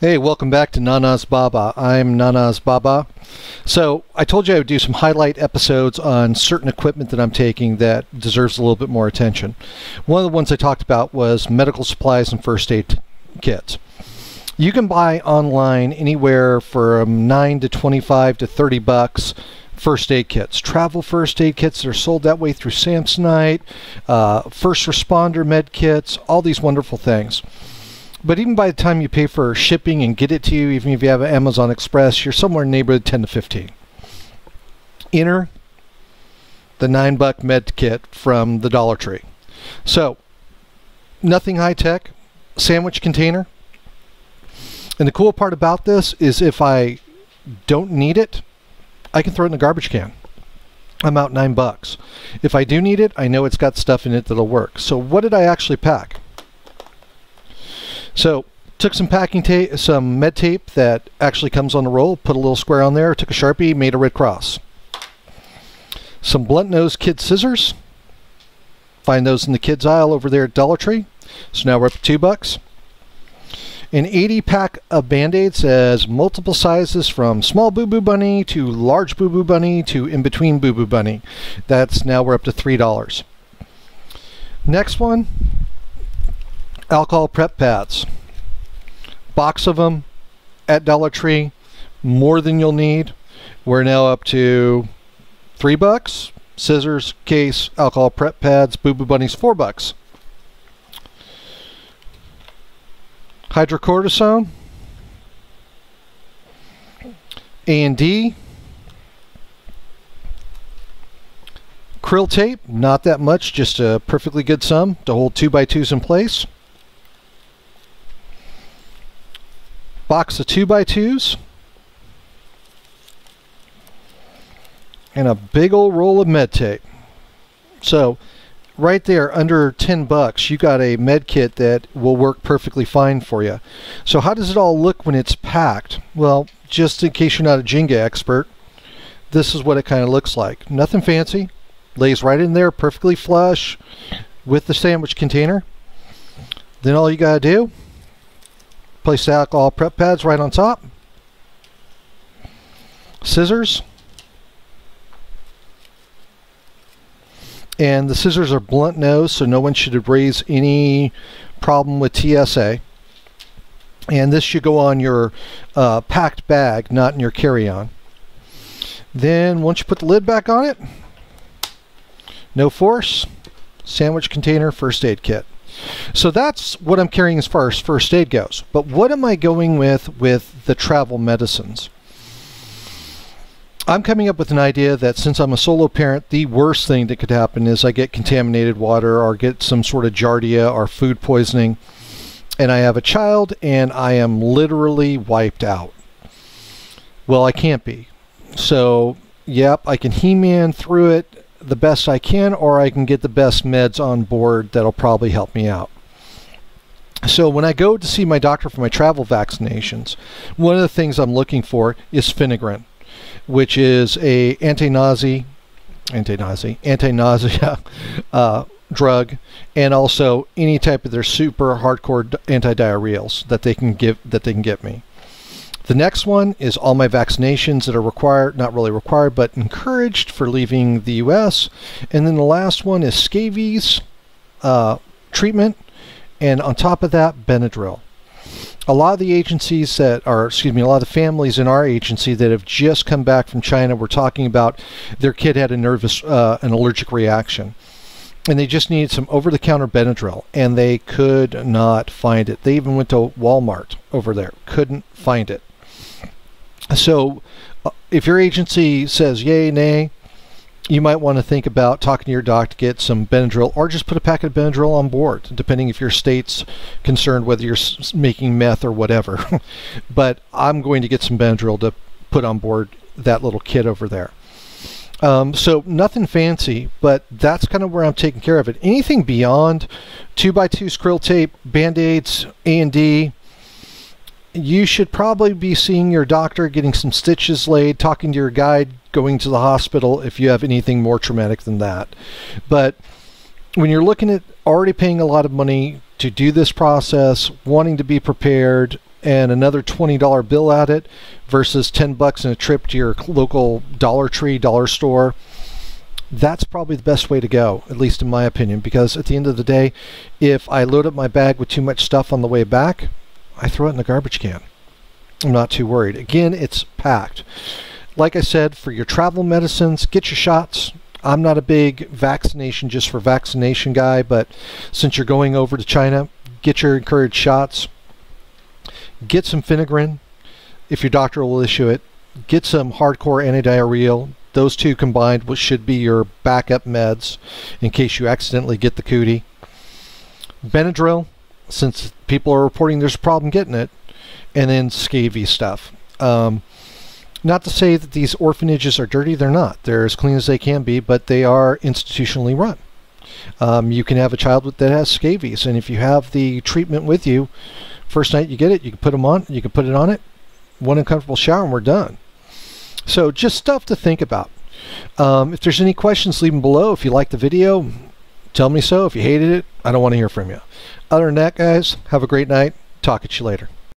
Hey, welcome back to Nana's Baba. I'm Nana's Baba. So I told you I would do some highlight episodes on certain equipment that I'm taking that deserves a little bit more attention. One of the ones I talked about was medical supplies and first aid kits. You can buy online anywhere from $9 to $25 to $30 first aid kits. Travel first aid kits that are sold that way through Samsonite, first responder med kits, all these wonderful things. But even by the time you pay for shipping and get it to you, even if you have an Amazon Express, you're somewhere in the neighborhood 10 to 15. Enter the $9 med kit from the Dollar Tree. So, nothing high tech, sandwich container. And the cool part about this is if I don't need it, I can throw it in the garbage can. I'm out $9. If I do need it, I know it's got stuff in it that'll work. So what did I actually pack? So, took some packing tape, some med tape that actually comes on the roll, put a little square on there, took a Sharpie, made a red cross. Some blunt nose kid scissors. Find those in the kids aisle over there at Dollar Tree. So now we're up to $2. An 80 pack of Band-Aids as multiple sizes from small Boo Boo Bunny to large Boo Boo Bunny to in between Boo Boo Bunny. That's now we're up to $3. Next one. Alcohol prep pads. Box of them at Dollar Tree, more than you'll need. We're now up to $3. Scissors, case, alcohol prep pads, Boo Boo Bunnies, $4. Hydrocortisone, A&D, Krill tape, not that much, just a perfectly good sum to hold 2x2s in place. Box of 2x2s and a big old roll of med tape. So right there under $10 you got a med kit that will work perfectly fine for you. So how does it all look when it's packed? Well, just in case you're not a Jenga expert, this is what it kind of looks like. Nothing fancy, lays right in there perfectly flush with the sandwich container. Then all you gotta do, place the alcohol prep pads right on top. Scissors. And the scissors are blunt nose, so no one should raise any problem with TSA. And this should go on your packed bag, not in your carry-on. Then once you put the lid back on it, no force, sandwich container, first aid kit. So that's what I'm carrying as far as first aid goes. But what am I going with the travel medicines? I'm coming up with an idea that since I'm a solo parent, the worst thing that could happen is I get contaminated water or get some sort of giardia or food poisoning, and I have a child and I am literally wiped out. Well, I can't be. So, yep, I can He-Man through it the best I can, or I can get the best meds on board that'll probably help me out. So when I go to see my doctor for my travel vaccinations, one of the things I'm looking for is Phenergan, which is a anti-nausea drug, and also any type of their super hardcore anti-diarrheals that they can get me. The next one is all my vaccinations that are required, not really required, but encouraged for leaving the U.S. And then the last one is Scabies Treatment, and on top of that, Benadryl. A lot of the agencies that are, a lot of the families in our agency that have just come back from China were talking about their kid had an allergic reaction. And they just needed some over-the-counter Benadryl, and they could not find it. They even went to Walmart over there, couldn't find it. So if your agency says yay, nay, you might want to think about talking to your doc to get some Benadryl, or just put a packet of Benadryl on board, depending if your state's concerned whether you're making meth or whatever. But I'm going to get some Benadryl to put on board that little kid over there. So nothing fancy, but that's kind of where I'm taking care of it. Anything beyond 2x2 Krill tape, Band-Aids, A&D, you should probably be seeing your doctor, getting some stitches laid, talking to your guide, going to the hospital if you have anything more traumatic than that. But when you're looking at already paying a lot of money to do this process, wanting to be prepared, and another $20 bill at it versus 10 bucks and a trip to your local Dollar Tree, dollar store, that's probably the best way to go, at least in my opinion, because at the end of the day, if I load up my bag with too much stuff on the way back, I throw it in the garbage can. I'm not too worried. Again, it's packed. Like I said, for your travel medicines, get your shots. I'm not a big vaccination just for vaccination guy, but since you're going over to China, get your encouraged shots. Get some Phenergan if your doctor will issue it. Get some hardcore antidiarrheal. Those two combined should be your backup meds in case you accidentally get the cootie. Benadryl, since people are reporting there's a problem getting it. And then scabies stuff. Not to say that these orphanages are dirty, they're not. They're as clean as they can be, but they are institutionally run. You can have a child that has scabies, and if you have the treatment with you, first night you get it, you can put them on, you can put it on it, one uncomfortable shower, and we're done. So just stuff to think about. If there's any questions, leave them below. If you liked the video, tell me so. If you hated it, I don't want to hear from you. Other than that, guys, have a great night. Talk at you later.